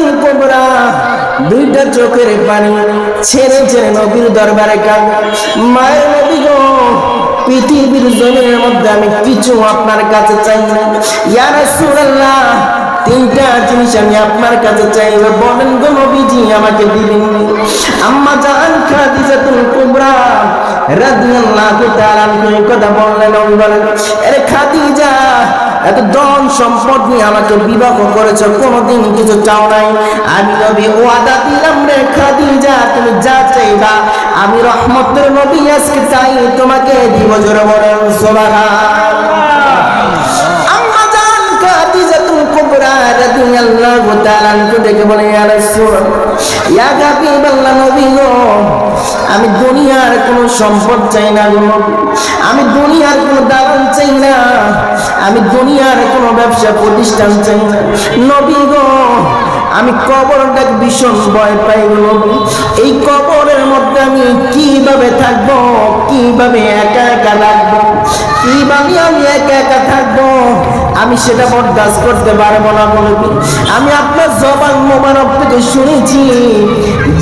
খাদিজাতুল কুবরা দুইটা চোখের পানি ছেড়ে ছেড়ে নবীর দরবারে কাঁদে, মায়ের নবী গো, পৃথিবীর জমিনের মধ্যে আমি কিছু আপনার কাছে চাই না। ইয়া রাসূলুল্লাহ, তিনটা জিনিস আমি আপনার কাছে চাইব, বলেন গো নবীজি, আমাকে দিবেন? আম্মা জান খাদিজাতুল কুবরা রাদিয়াল্লাহু তাআলা এই কথা বললেন। বলেন, আরে খাদিজা, এত ধন সম্পদ নিয়ে আমাকে বিবাহ করেছো, কোনোদিন কিছু চাও নাই। আমি নবী ওয়াদা দিলাম রে খাদিজা, তুমি যা চাইবা আমি রহমতের নবী আজকে চাই তোমাকে দিব। জোরে বলেন সুবহানাল্লাহ। আম্মা জান খাদিজাতুল কুবরা রাদিয়াল্লাহু তাআলা দেখে বলে, ইয়া রাসূল, ইয়া হাবিবাল্লাহ, নবী গো, আমি দুনিয়ার কোনো সম্পদ চাই না গো, আমি দুনিয়ার কোনো দালান চাই না, আমি দুনিয়ার কোনো ব্যবসা প্রতিষ্ঠান চাই না নবী গো। আমি কবরটা ভীষণ ভয় পাই গো নবী। এই কবরের মধ্যে আমি কিভাবে থাকবো, কিভাবে একা একা থাকবো, কিভাবে আমি একা একা থাকবো, আমি সেটা বরদাস্ত করতে পারবো না নবী। আমি আপনার জবান মোবারক থেকে শুনেছি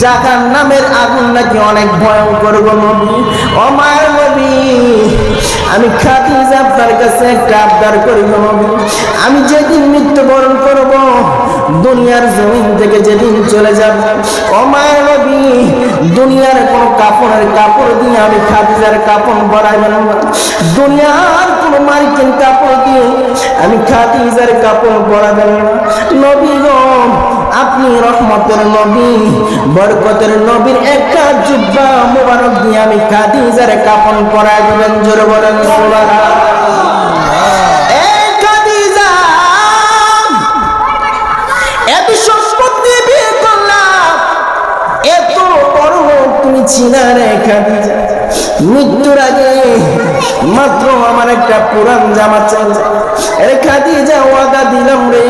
জাহান্নামের আগুন নাকি অনেক ভয়ঙ্কর গো নবী। ও মায়ের নবী, আমি খাদিজা আপনার কাছে একটা আবদার করি গো নবী, আমি যেদিন মৃত্যুবরণ করব, দুনিয়ার জমিন থেকে যেদিন চলে যাব, ও মায়ের নবী, দুনিয়ার কোনো কাপড়ের কাপড় দিয়ে আমি খাদিজার কাপড় পরাইব না, দুনিয়ার কোনো মার্কিন কাপড় দিয়ে আমি খাদিজার কাপড় পরাবেন না নবী গো। আপনি রহমতের নবী, বরকতের নবীর একটা জুব্বা মোবারক দিয়ে আমি খাদিজার কাপড় পরাই দেবেন। জোরে বলেন সুবহানাল্লাহ। এই খাদিজা, এত সম্পদ দিয়ে বিয়ে করলাম, এত বড় তুমি ছিলা রে খাদিজা, মৃত্যুর আগে মাত্র আমার একটা পুরান জামা চাই রে খাদিজা, ওয়াদা দিলাম রে,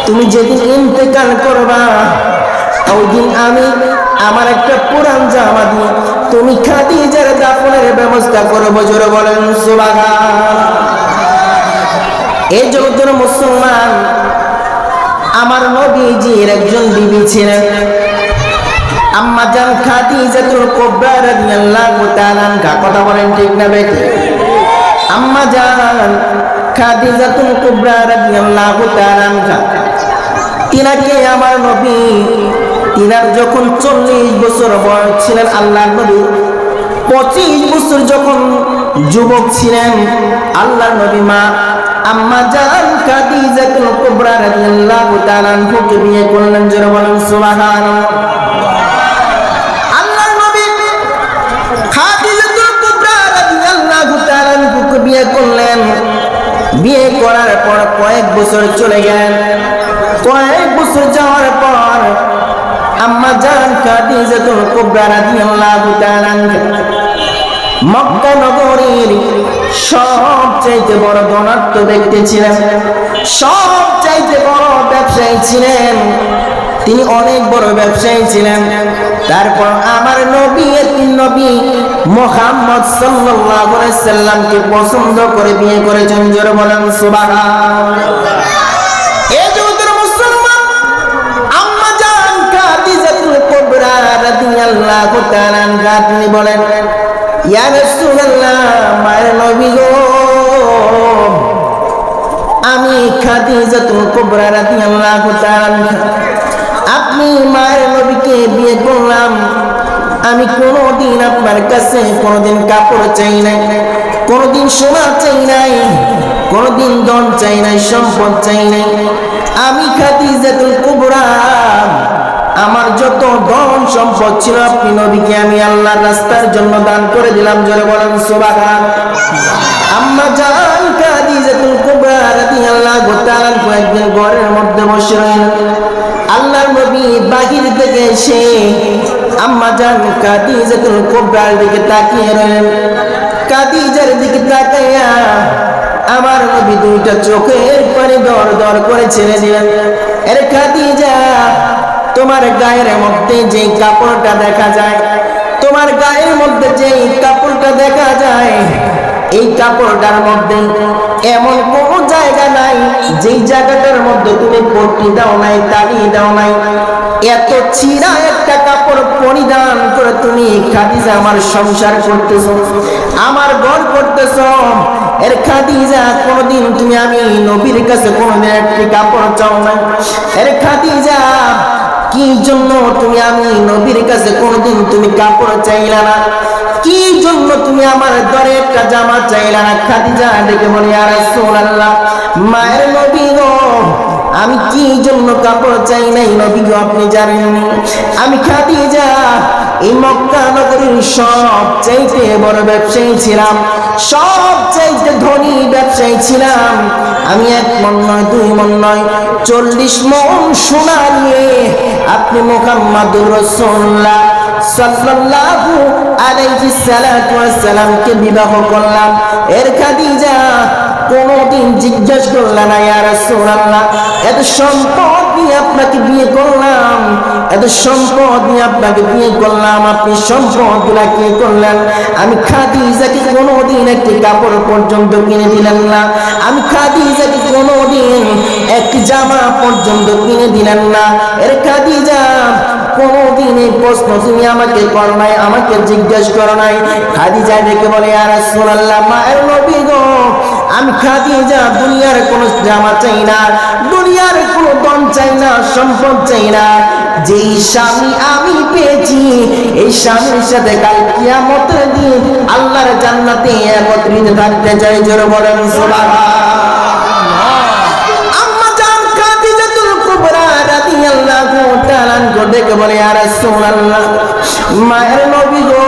তুমি যেদিন ইন্তেকাল করবা ওই দিন আমি আমার একটা পুরান জামা দিয়ে তুমি খাদিজার দাফনের ব্যবস্থা করবো। জোরে বলেন সুবহানাল্লাহ। এই জগতের মুসলমান, আমার নবীজির একজন বিবি ছিলেন আম্মা জান খাদিজাতুল কুবরা রাদিয়াল্লাহু তাআলা আনহা। কথা বলেন ঠিক না বেঠিক? আম্মা জান খাদিজাতুল কুবরা রাদিয়াল্লাহু তাআলা আনহা, তিনাকে আমার নবী, তিনার যখন 40 বছর বয়স ছিলেন, আল্লাহর নবী 25 বছর যখন যুবক ছিলেন, আল্লাহর নবী মা আম্মা জান খাদিজাতুল কুবরা রাদিয়াল্লাহু তাআলা আনহাকে বিয়ে করলেন। জোরে বলেন সুবহানাল্লাহ। আল্লাহর নবী খাদিজাতুল কুবরা রাদিয়াল্লাহু তাআলা আনহাকে বিয়ে করলেন। বিয়ে করার পর কয়েক বছর চলে গেলেন। কয়েক বছর যাওয়ার পর আম্মা জান খাদিজাতুল কুবরা রাদিয়াল্লাহু তাআলা আনহা মক্কা নগরীর সবচাইতে বড় ধনাঢ্য ব্যক্তি ছিলেন, সবচাইতে বড় ব্যবসায়ী ছিলেন, তিনি অনেক বড় ব্যবসায়ী ছিলেন। তারপর আমার নবী, নবী মুহাম্মদ সাল্লাল্লাহু আলাইহি সাল্লামকে পছন্দ করে বিয়ে করেছেন। জোরে বলেন সুবহানাল্লাহ। এই জগতের মুসলমান, আম্মা জান খাদিজাতুল কুবরা রাদিয়াল্লাহু তাআলা আনহা তিনি বলেন, ইয়া রাসূলুল্লাহ, মায়ের নবী গো, আমি খাদিজাতুল কুবরা রাদিয়াল্লাহু তাআলা আনহা, আপনি মায়ের নবীকে বিয়ে করলাম, আমি কোনোদিন আপনার কাছে কোনোদিন কাপড় চাই নাই, কোনোদিন সোনা চাই নাই, কোনোদিন ধন চাই নাই, সম্পদ চাই নাই। আমি খাদিজাতুল কুবরা, আমার যত ধন সম্পদ ছিল আপনি নবীকে আমি আল্লাহর রাস্তার জন্য দান করে দিলাম। জোরে বলেন সুবহানাল্লাহ। আম্মা জান খাদিজাতুল কুবরা রাদিয়াল্লাহু তাআলা একদিন ঘরের মধ্যে বসে রইলেন। আল্লাহর নবী বাহির থেকে এসে আম্মা জান খাদিজাতুল কুবরার দিকে তাকিয়ে রইলেন। খাদিজার দিকে তাকাইয়া আমার নবী দুইটা চোখের পানি দর দর করে ছেড়ে দিলেন। আরে খাদিজা, তোমার গায়ের মধ্যে যে কাপড়টা দেখা যায়, তোমার গায়ের মধ্যে যে কাপড়টা দেখা যায়, এই কাপড়টার মধ্যে এমন কোন জায়গা নাই যেই জায়গাটার মধ্যে তুমি পট্টি দাও নাই, তালি দাও নাই। এত ছিঁড়া একটা কাপড় পরিধান করে তুমি খাদিজা আমার সংসার করতেছো, আমার ঘর করতেছো। এর খাদিজা কোনদিন তুমি আমি নবীর কাছে কোনদিন একটি কাপড় চাও না। এর খাদিজা কি জন্য তুমি আমি নবীর কাছে কোনদিন তুমি কাপড় চাইলা না? কি জন্য তুমি আমার দরে একটা জামা চাইলা না? খাদিজা ডেকে বলে, ইয়া রাসূলুল্লাহ, মায়ের নবী গো, আমি কি জন্য কাপড় চাই নাই নবী গো, আপনি জানেননি? আমি খাদিজা এই মক্কা নগরীর সবচাইতে বড় ব্যবসায়ী ছিলাম, সবচাইতে ধনী ব্যবসায়ী ছিলাম। আমি 1 মণ নয়, 2 মণ নয়, 40 মণ সোনা নিয়ে আপনি মুহাম্মাদুর রাসূলুল্লাহ সাল্লাল্লাহু আলাইহি সাল্লাতু ওয়াসসালামকে বিবাহ করলাম। এর খাদিজা কোনদিন জিজ্ঞেস করলা না, ইয়া রাসূলুল্লাহ, এত সম্পদ নিয়ে আপনাকে বিয়ে করলাম, এত সম্পদ নিয়ে আপনাকে বিয়ে করলাম, আপনি সম্পদগুলা কি করলেন? আমি খাদিজাকে কোনদিন একটি কাপড় পর্যন্ত কিনে দিলেন না, আমি খাদিজাকে কোনদিন একটি জামা পর্যন্ত কিনে দিলেন না। এর খাদিজা কোনদিন এই প্রশ্ন তুমি আমাকে করো নাই, আমাকে জিজ্ঞেস করো নাই। খাদিজা ডেকে বলে, ইয়া রাসূলুল্লাহ, মায়ের নবী গো, আমি খাদিজা দুনিয়ার কোন জামা চাই না, দুনিয়ার কোন ধন চাই না, সম্পদ চাই না। যেই স্বামী আমি পেয়েছি এই স্বামীর সাথে কাল কিয়ামতের দিন আল্লাহর জান্নাতে একত্রিত থাকতে চাই। জোরে বলেন সুবহানাল্লাহ। আম্মা জান খাদিজাতুল কুবরা রাদিয়াল্লাহু তাআলা ডেকে বলে, ইয়া রাসূলুল্লাহ, মায়ের নবী গো,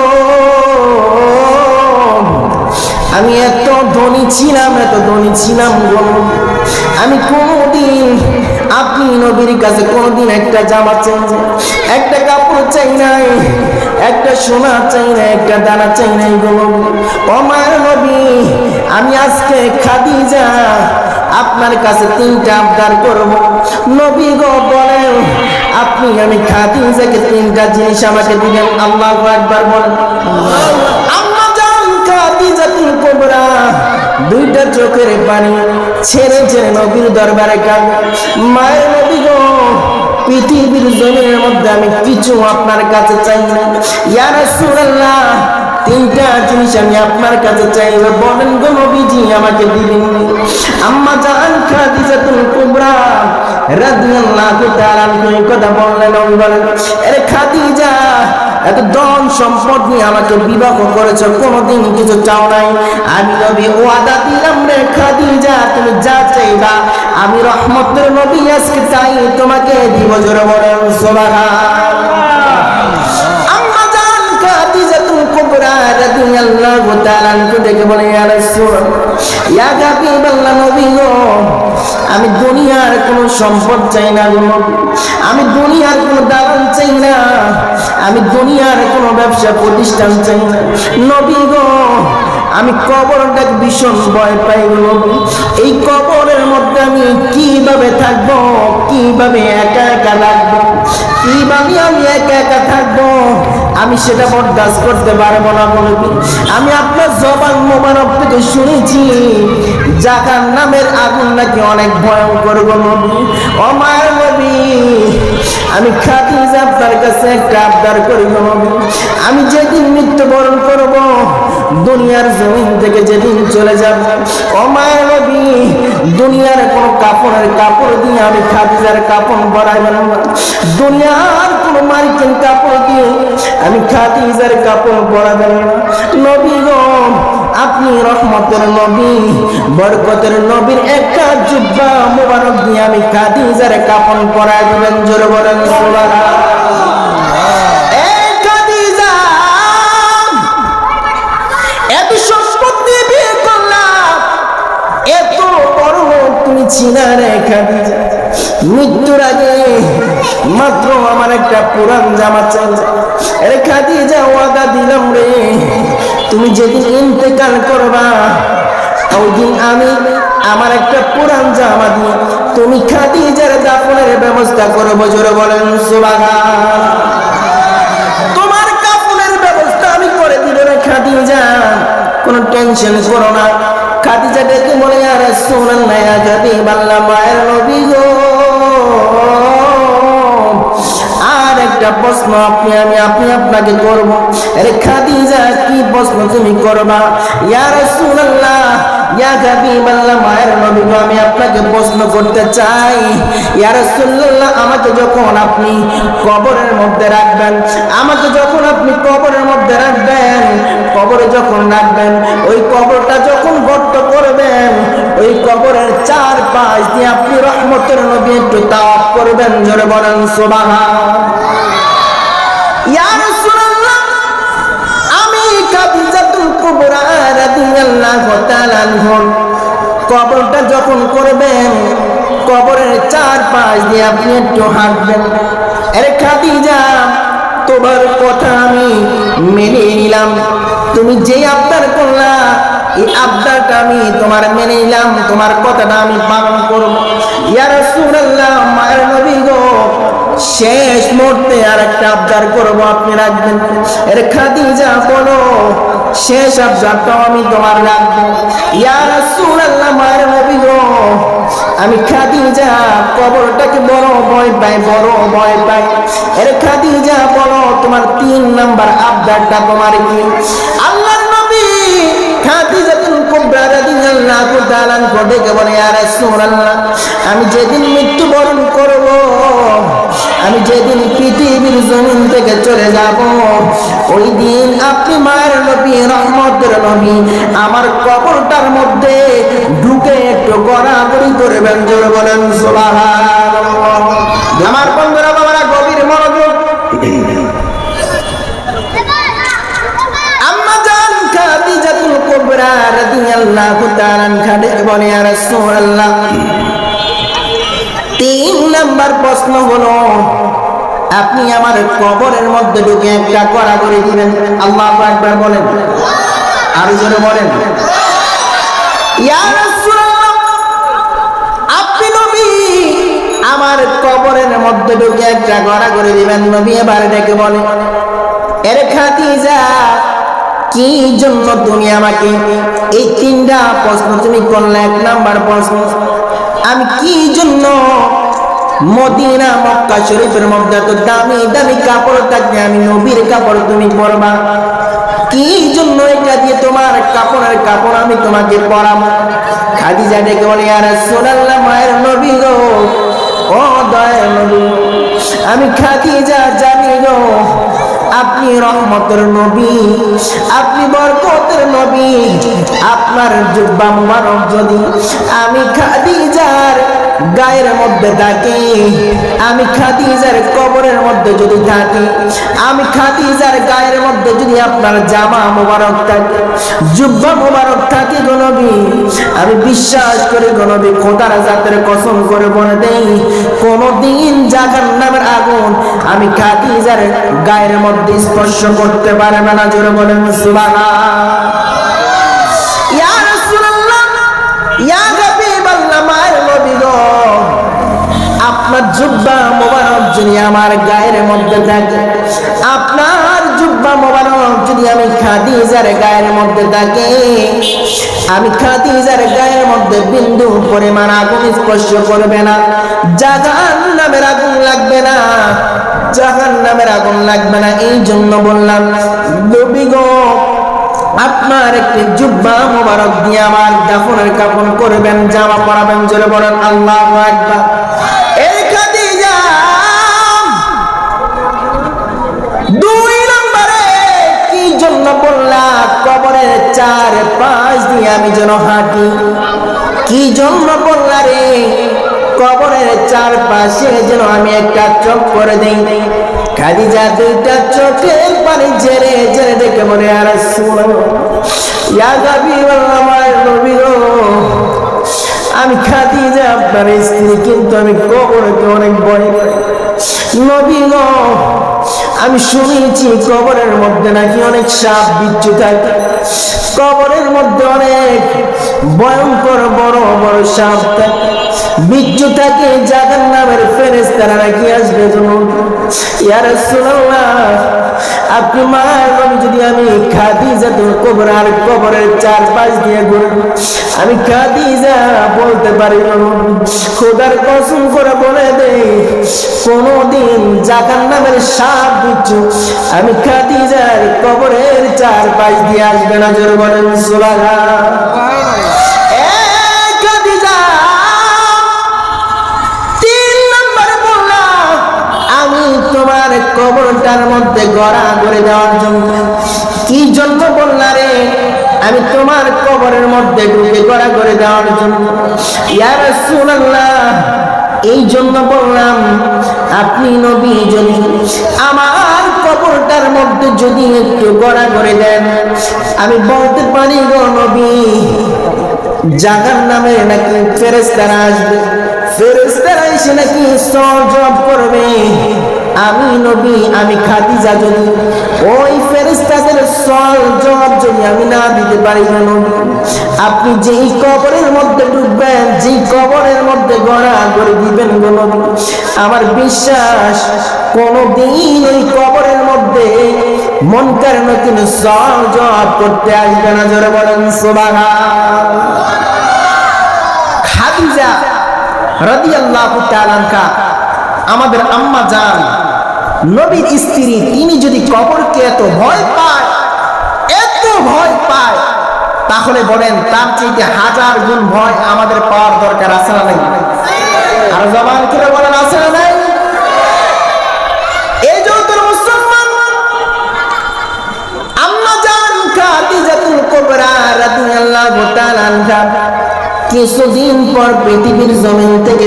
আমি এত ধনী ছিলাম, এত ধনী ছিলাম গো, আমি কোনদিন আপনি নবীর কাছে কোনদিন একটা জামা চাই, একটা কাপড় চাই নাই, একটা সোনা চাই না, একটা দানা চাই নাই গো। ও মায়ের নবী, আমি আজকে খাদিজা আপনার কাছে 3টা আবদার করব। নবী গো বলেন, আপনি আমি খাদিজাকে 3টা জিনিস আমাকে দিবেন। আল্লাহু আকবার বলেন। আম্মা জান খাদিজাতুল কুবরা 2টা চোখের পানি ছেড়ে ছেড়ে নবীর দরবারে কাঁদে, মায়ের নবী গো, পৃথিবীর জমিনের মধ্যে আমি কিছু আপনার কাছে চাই না, ইয়া রাসূলুল্লাহ, 3টা জিনিস আমি আপনার কাছে চাইব, বলেন গো নবীজি, আমাকে দিবেন? আম্মা জান খাদিজাতুল কুবরা রাদিয়াল্লাহু তাআলা এই কথা বললেন। বলেন, আরে খাদিজা, এত ধন সম্পদ নিয়ে আমাকে বিবাহ করেছো, কোনদিন কিছু চাও নাই। আমি নবী ওয়াদা দিলাম রে খাদিজা, তুমি যা চাইবা আমি রহমতের নবী আজকে চাই তোমাকে দিব। জোরে বলেন সুবহানাল্লাহ। আম্মা জান খাদিজাতুল কুবরা রাদিয়াল্লাহু তাআলা ডেকে বলে, ইয়া রাসূলুল্লাহ, ইয়া হাবিবাল্লাহ, নবী গো, আমি দুনিয়ার কোনো সম্পদ চাই না গো, আমি দুনিয়ার কোনো দালান চাই না, আমি দুনিয়ার কোনো ব্যবসা প্রতিষ্ঠান চাই না নবী গো। আমি কবরটা ভীষণ ভয় পাই গো। এই কবরের মধ্যে আমি কিভাবে থাকবো, কিভাবে একা একা লাগবো, কিভাবে আমি একা একা থাকবো, আমি সেটা বরদাস্ত করতে পারবো না নবী। আমি আপনার জবান মোবারক থেকে শুনেছি জাহান্নামের আগুন নাকি অনেক ভয়ঙ্কর গো নবী। ও মায়ের নবী, আমি খাদিজা আপনার কাছে একটা আবদার করি গো নবী, আমি যেদিন মৃত্যুবরণ করব, দুনিয়ার জমিন থেকে যেদিন চলে যাব, ও মায়ের নবী, দুনিয়ার কোন কাপড়ের কাপড় দিয়ে আমি খাদিজার কাপড় পরাইবেন না, দুনিয়ার কোন মার্কিন কাপড় দিয়ে আমি খাদিজার কাপড় পরাবেন না নবী গো। আপনি রহমতের নবী, বরকতের নবীর একটা জুব্বা মোবারক দিয়ে আমি খাদিজার কাপড় পরাই দিবেন। জোরে বলেন সুবহানাল্লাহ। এত সম্পদ দিয়ে বিয়ে করলাম, এত বড় লোক তুমি ছিলা রে খাদিজা, মৃত্যুর আগে মাত্র আমার একটা পুরান জামা চাই রে খাদিজা, ওয়াদা দিলাম রে, তুমি যেদিন ইন্তেকাল করবা ওই দিন আমি আমার একটা পুরান জামা দিয়ে তুমি খাদিজার দাফনের ব্যবস্থা করবো। জোরে বলেন সুবহানাল্লাহ। তোমার কাফনের ব্যবস্থা আমি করে দিব রে খাদিজা, কোনো মেনশন করো না। খাদিজা ডেকে বলে, ইয়া রাসূলুল্লাহ, ইয়া হাবিবাল্লাহ, মায়ের নবী গো, আর একটা প্রশ্ন আমি আপনাকে করব। আরে খাদিজা, কি প্রশ্ন তুমি করবা? ইয়া রাসূলুল্লাহ, ইয়া হাবিবাল্লাহ, মায়ের নবী গো, আমি আপনাকে প্রশ্ন করতে চাই। ইয়া রাসূলুল্লাহ, আমাকে যখন আপনি কবরের মধ্যে রাখবেন, কবরে যখন রাখবেন, ওই কবরটা যখন গর্ত করবেন, ওই কবরের চারপাশ দিয়ে আপনি রহমতের নবী একটু তাওয়াফ করবেন। জোরে বলেন সুবহানাল্লাহ। ইয়া রাসূলুল্লাহ, আমি খাদিজাতুল কুবরা রাদিয়াল্লাহু তাআলা আনহা কবরটা যখন করবেন, কবরের চারপাশ দিয়ে আপনি একটু হাঁটবেন। আরে খাদিজা, তোমার কথা আমি মেনে নিলাম, তুমি যে আবদার করলা, এই আবদারটা আমি তোমার মেনে নিলাম, তোমার কথাটা আমি পালন করব। ইয়া রাসূলুল্লাহ, মায়ের নবী গো, শেষ মুহূর্তে আর একটা আবদার করব, আপনি রাখবেন? এর খাদিজা বলো, শেষ আবদারটাও আমি তোমার রাখবো। ইয়া রাসূলুল্লাহ, মায়ের নবী গো, আমি খাদিজা কবরটাকে বড় ভয় পাই। এর খাদিজা বলো, তোমার 3 নাম্বার আবদারটা তোমার কি? আল্লাহর নবী খাদিজাতুল কুবরা রাদিয়াল্লাহু তাআলা ডেকে বলে, ইয়া রাসূলুল্লাহ, আমি যেদিন মৃত্যুবরণ করব, আমি যেদিন পৃথিবীর জমিন থেকে চলে যাব, ওই দিন আপনি মায়ের নবী, রহমতের নবী, আমার কবরটার মধ্যে ঢুকে একটু গড়াগড়ি করবেন। জোরে বলেন সুবহানাল্লাহ। আমার বন্ধুরা, বাবারা, গভীর মনোযোগ। আম্মা জান খাদিজাতুল কুবরা রাদিয়াল্লাহু তাআলা আনহা ডেকে বলে, ইয়া রাসূলুল্লাহ, 3 নাম্বার প্রশ্ন হলো, আপনি আমার কবরের মধ্যে ঢুকে একটা গড়াগড়ি দিবেন। আল্লাহু আকবার বলেন, আরো জোরে বলেন। ইয়া রাসূলুল্লাহ, আপনি নবী আমার কবরের মধ্যে ঢুকে একটা গড়াগড়ি দিবেন। নবী এবার ডেকে বলে, এর খাদিজা, কি জন্য তুমি আমাকে এই 3টা প্রশ্ন তুমি করলে? 1 নাম্বার প্রশ্ন, আমি কি জন্য মদিনা মক্কা শরীফের মধ্যে তো দামি দামি কাপড় থাকে, আমি নবীর কাপড় তুমি পরবা? কি জন্য এটা দিয়ে তোমার কাপড় আমি তোমাকে পরাবো? খাদিজা ডেকে বলে, ইয়া রাসূলুল্লাহ, মায়ের নবী গো, ও দয়ার নবী, আমি খাদিজা জানি গো, আপনি রহমতের নবী, আপনি বরকতের নবী, আপনার জুব্বা মুবারক যদি আমি খাদিজার গায়ের মধ্যে থাকে, আমি খাদিজার কবরের মধ্যে যদি থাকি, আমি খাদিজার গায়ের মধ্যে যদি আপনার জামা মুবারক থাকে, জুব্বা মুবারক থাকে গো নবী, আমি বিশ্বাস করি গো নবী, খোদার জাতের কসম করে বলে দেই, কোনদিন জাহান্নামের আগুন আমি খাদিজার গায়ের মধ্যে স্পর্শ করতে পারবে না। জোরে বলেন সুবহানাল্লাহ। ইয়া রাসূলুল্লাহ, ইয়া হাবিবাল্লাহ, মায়ের নবী গো, আপনার জুব্বা মোবারক যদি আমার গায়ের মধ্যে থাকে, আপনার জুব্বা মোবারক যদি আমি খাদিজার গায়ের মধ্যে থাকে, আমি খাদিজার গায়ের মধ্যে বিন্দু পরিমাণ আগুন স্পর্শ করবে না, জাহান্নামের আগুন লাগবে না, জাহান্নামের আগুন লাগবে না। এই জন্য বললাম, নবী গো, আপনার একটি জুব্বা মোবারক দিয়ে আমার দাফনের কাফন করবেন, জামা পরাবেন। জোরে বলেন আল্লাহু আকবার। এই খাদিজা 2 নম্বরে কি জন্য বললা, কবরের চারপাশ দিয়ে আমি যেন হাঁটি? কি জন্য বললা রে, কবরের চারপাশে যেন আমি একটা চোখ করে দেই? খাদিজা 2টা চোখের পানি ঝেড়ে ঝেড়ে দেখে বলে, ইয়া রাসূলুল্লাহ, ইয়া হাবিবাল্লাহ, মায়ের নবী গো, আমি খাদিজা আপনার স্ত্রী, কিন্তু আমি কবরেতে অনেক ভয় পাই। নবী গো, আমি শুনেছি কবরের মধ্যে নাকি অনেক সাপ বিচ্ছু থাকে, কবরের মধ্যে অনেক ভয়ঙ্কর বড় বড় সাপ থাকে, বিচ্ছু থাকে, জাহান্নামের ফেরেশতারা নাকি আসবে। ইয়া রাসূলুল্লাহ, আপনি মায়ের নবী যদি আমি খাদিজাতুল কুবরার কবরের চারপাশ দিয়ে ঘুরি, আমি খাদিজা বলতে পারি না। খোদার কসম করে বলে দেই, কোনদিন জাহান্নামের সাপ বিচ্ছু আমি খাদিজার কবরের চারপাশ দিয়ে আসবে না। জোরে বলেন সুবহানাল্লাহ। তোমার কবরটার মধ্যে গড়া করে দেওয়ার জন্য। কি জন্য বললা রে? আমি তোমার কবরের মধ্যে ঢুকে গড়া করে দেওয়ার জন্য। ইয়া রাসূলুল্লাহ, এই জন্য বললাম, আপনি নবী যদি আমার কবরটার মধ্যে যদি একটু গড়া করে দেন, আমি বলতে পারি গো নবী, জাহান্নামে নাকি ফেরেশতারা আসবে, ফেরেশতারা এসে নাকি সওয়াব করবে। আমি নবী, আমি খাদিজা যদি ওই ফেরেশতাদের সওয়াব যদি আমি না দিতে পারি না নবী, আপনি যেই কবরের মধ্যে ঢুকবেন, যেই কবরের মধ্যে গড়া করে দিবেন গো নবী, আমার বিশ্বাস কোনদিন ওই কবরের মধ্যে মুনকার নতুন সওয়াব করতে আসবে না। জোরে বলেন সুবহানাল্লাহ। খাদিজা রাদিয়াল্লাহু তাআলা আনহা, আমাদের আম্মা জান, নবীর স্ত্রী, তিনি যদি কবরকে এত ভয় পায়, এত ভয় পায়, তাহলে বলেন তার চাইতে হাজার গুণ ভয় আমাদের পাওয়ার দরকার আছে না নাই? আর জবান করে বলেন আছে না নাই? এই যত মুসলমান আম্মা জান খাদিজাতুল কুবরা রাদিয়াল্লাহু তাআলা আনহা কিছুদিন পর পৃথিবীর জমিন থেকে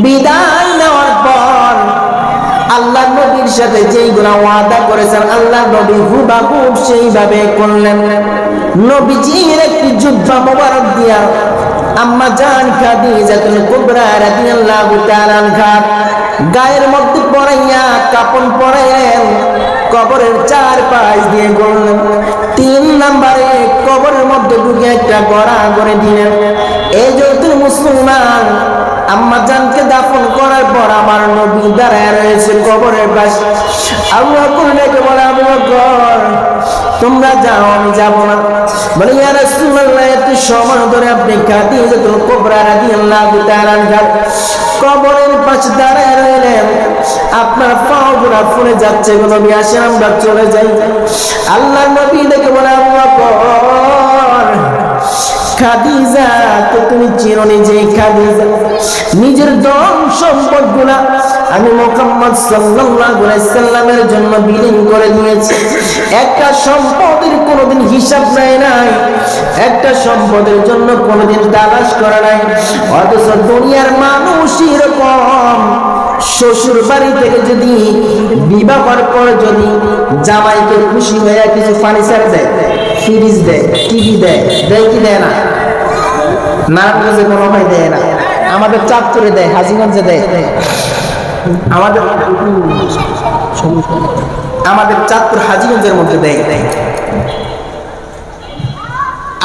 বিদায় নেওয়ার পর আল্লাহ নবীর সাথে যেইগুলা ওয়াদা করেছেন, আল্লাহ নবী হুবহুব সেইভাবে করলেন। নবীজির একটি জুব্বা মোবারক দিয়া আম্মা জান খাদিজাতুল কুবরা রাদিয়াল্লাহু তাআলা আনহা গায়ের মধ্যে পরাইয়া কাপন পরাইলেন, কবরের চারপাশ দিয়ে ঘুরলেন। 3 নম্বরে কবরের মধ্যে ঢুকে একটা গড়া করে দিলেন। এই যত মুসলমান আম্মা জানকে দাফন করার পর আমার নবী দাঁড়ায় রয়েছে কবরের পাশে। আবু বকর ডেকে বলে, আবু বকর তোমরা যাও, আমি যাব না। বলে, ইয়া রাসূলুল্লাহ, এত সময় ধরে আপনি খাদিজাতুল কুবরা রাদিয়াল্লাহু তাআলা আনহা কবরের পাশে দাঁড়ায় রইলেন, আপনার পাও গুলা ফুলে যাচ্ছে, নবী আসেন আমরা চলে যাই। আল্লাহ নবী ডেকে বলে, আবু বকর, খাদিজা তো তুমি চিরনি, যে খাদিজা নিজের ধন সম্পদ গুলা আমি মুহাম্মদ সাল্লাল্লাহু আলাইহি সাল্লামের জন্য বিলীন করে দিয়েছি। একটা সম্পদের কোনোদিন হিসাব নাই, একটা সম্পদের জন্য কোনোদিন তালাশ করা নাই। অথচ দুনিয়ার মানুষ এরকম, শ্বশুর বাড়ি থেকে যদি বিবাহের পর যদি জামাইকে খুশি হয়ে কিছু ফার্নিচার দেয়, ফ্রিজ দেয়, টিভি দেয়, দেয় কি দেয় না? নারায়ণগঞ্জে কোনো হয় দেয় না, আমাদের চাঁদপুরে দেয়, হাজীগঞ্জে দেয়, আমাদের চাঁদপুর হাজীগঞ্জের মধ্যে দেয়।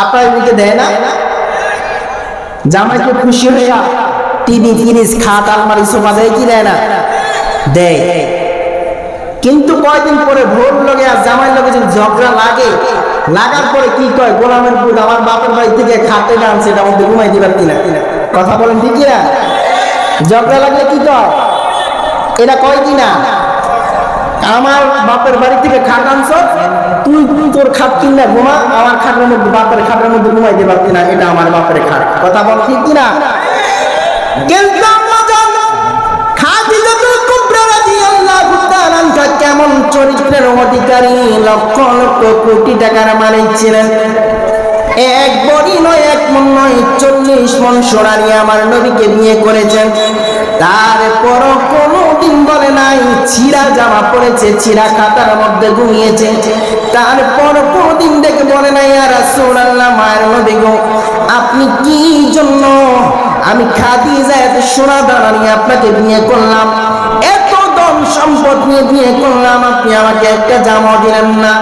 আপনার এদিকে দেয় না? জামাইকে খুশি হইয়া টিভি, ফ্রিজ, খাট, আলমারি, সোফা দেয় কি দেয় না? দেয়। কিন্তু কয়দিন পরে ভোর লগে আর জামাইয়ের লগে যদি ঝগড়া লাগে, লাগার পরে কি কয়, গোলামের পুত আমার বাপের বাড়ি থেকে খাটে আনছে, এটা মধ্যে ঘুমাই দিবার কিনা? কথা বলেন ঠিক কিনা? ঝগড়া লাগলে কি কয়? এটা কয় কিনা, আমার বাপের বাড়ি থেকে খাট আনছ, তুই তোর খাট কিনা ঘুমা, আমার খাটের মধ্যে, বাপের খাটের মধ্যে ঘুমাই দিবার কিনা, এটা আমার বাপের খাট। কথা বল ঠিক কিনা? কিন্তু কেমন চরিত্রের অধিকারী, লক্ষ লক্ষ কোটি টাকার মালিক ছিলেন। এক বড়ি নয়, এক মন নয়, 40 মন সোনা নিয়ে আমার নবীকে বিয়ে করেছেন। তারপরও কোনোদিন বলে নাই ছিঁড়া জামা পরেছে, ছিঁড়া খাতার মধ্যে ঘুমিয়েছে। তারপর কোনোদিন দেখে বলে নাই, ইয়া রাসূলুল্লাহ, মায়ের নবী গো, আপনি কি জন্য আমি খাদিজা এত সোনা দানা নিয়ে আপনাকে বিয়ে করলাম, এত ধন সম্পদ নিয়ে বিয়ে করলাম, আপনি আমাকে একটা জামা দিলেন না?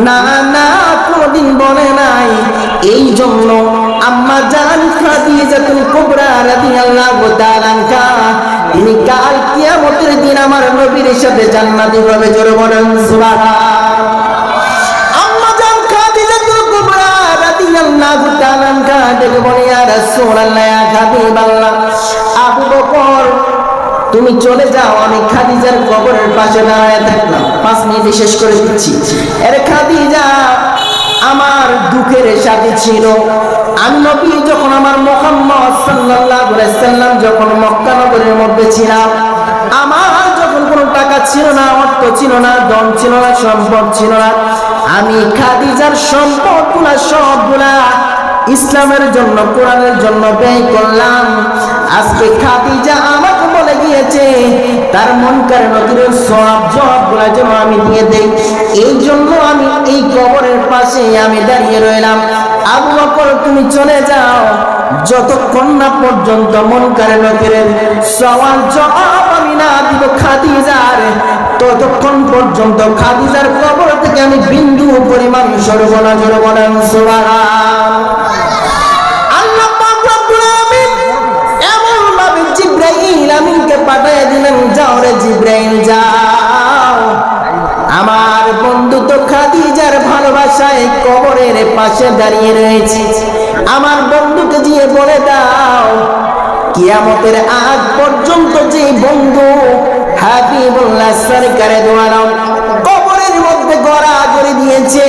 না না, কোনোদিন বলে নাই। এই জন্য আম্মা জান খাদিজাতুল কুবরা রাদিয়াল্লাহু তাআলা আনহা তিনি কাল কিয়ামতের কিয়ামতের দিন আমার নবীর সাথে জান্নাতি হবে। জোরে বলেন সুবহানাল্লাহ। আম্মা জান খাদিজাতুল কুবরা রাদিয়াল্লাহু তাআলা আনহা ডেকে বলে, ইয়া রাসূলুল্লাহ, ইয়া হাবিবাল্লাহ, আবু বকর তুমি চলে যাও, আমি খাদিজার কবরের পাশে দাঁড়ায় থাকলাম। 5 মিনিটে শেষ করে দিচ্ছি। আরে খাদিজা আমার দুঃখের সাথী ছিল। আমি নবী যখন আমার মুহাম্মদ সাল্লাল্লাহু আলাইহি সাল্লাম যখন মক্কা নগরের মধ্যে ছিলাম, আমার যখন কোনো টাকা ছিল না, অর্থ ছিল না, ধন ছিল না, সম্পদ ছিল না, আমি খাদিজার সম্পদগুলা সবগুলা ইসলামের জন্য, কোরআনের জন্য ব্যয় করলাম। আজকে খাদিজা আমাকে বলে গিয়েছে তার মুনকার নকিরের সওয়াব জবাবগুলো যেন আমি দিয়ে দেই। এই জন্য আমি এই কবরের পাশে আমি দাঁড়িয়ে রইলাম। আবু বকর তুমি চলে যাও, যতক্ষণ না পর্যন্ত মুনকার নকিরের সওয়াব জবাব আমি না দিব খাদিজার, ততক্ষণ পর্যন্ত খাদিজার কবর থেকে আমি বিন্দু পরিমাণ সরব না। জোরে বলেন সুবহানাল্লাহ। আল্লাহ পাক রব্বুল আলামিন এমন ভাবে জিবরাইল আমিনকে পাঠিয়ে দিলেন, যাও রে জিবরাইল যাও, আমার বন্ধু তো খাদিজার ভালোবাসায় কবরের পাশে দাঁড়িয়ে রয়েছে, আমার বন্ধুকে গিয়ে বলে দাও কিয়ামতের আগ পর্যন্ত যে বন্ধু হাবিবুল্লাহ সরকারে দো আলম কবরের মধ্যে গড়াগড়ি দিয়েছে,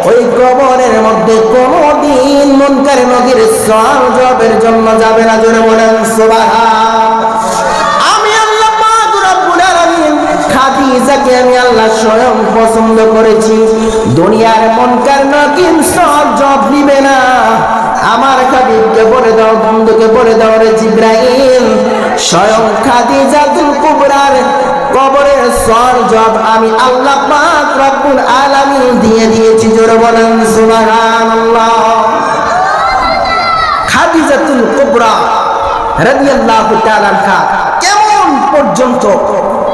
ওই কবরের মধ্যে কোনদিন মুনকার নকির সওয়াব জবাবের জন্য যাবে না। জোরে বলেন সুবহানাল্লাহ। আমি আল্লাহ পাক রব্বুল আলামিন খাদিজাকে আমি আল্লাহ স্বয়ং পছন্দ করেছি। দুনিয়ার মুনকার নকির সওয়াব জবাব দিবে না। আমার হাবিবকে বলে দাও, বন্ধুকে বলে দাও রে জিবরাইল, স্বয়ং খাদিজাতুল কুবরার কবরের সওয়াব আমি আল্লাহ পাক রব্বুল আলামিন দিয়ে দিয়েছি। জোরে বলেন সুবহানাল্লাহ। খাদিজাতুল কুবরা রাদিয়াল্লাহু তাআলা আনহা কেমন পর্যন্ত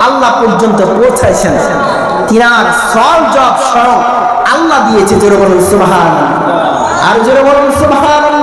আল্লাহ পর্যন্ত পৌঁছাইছেন, তিনার সওয়াব স্বয়ং আল্লাহ দিয়েছে। জোরে বলেন সুবহানাল্লাহ। আর জোরে বলেন সুবহানাল্লাহ।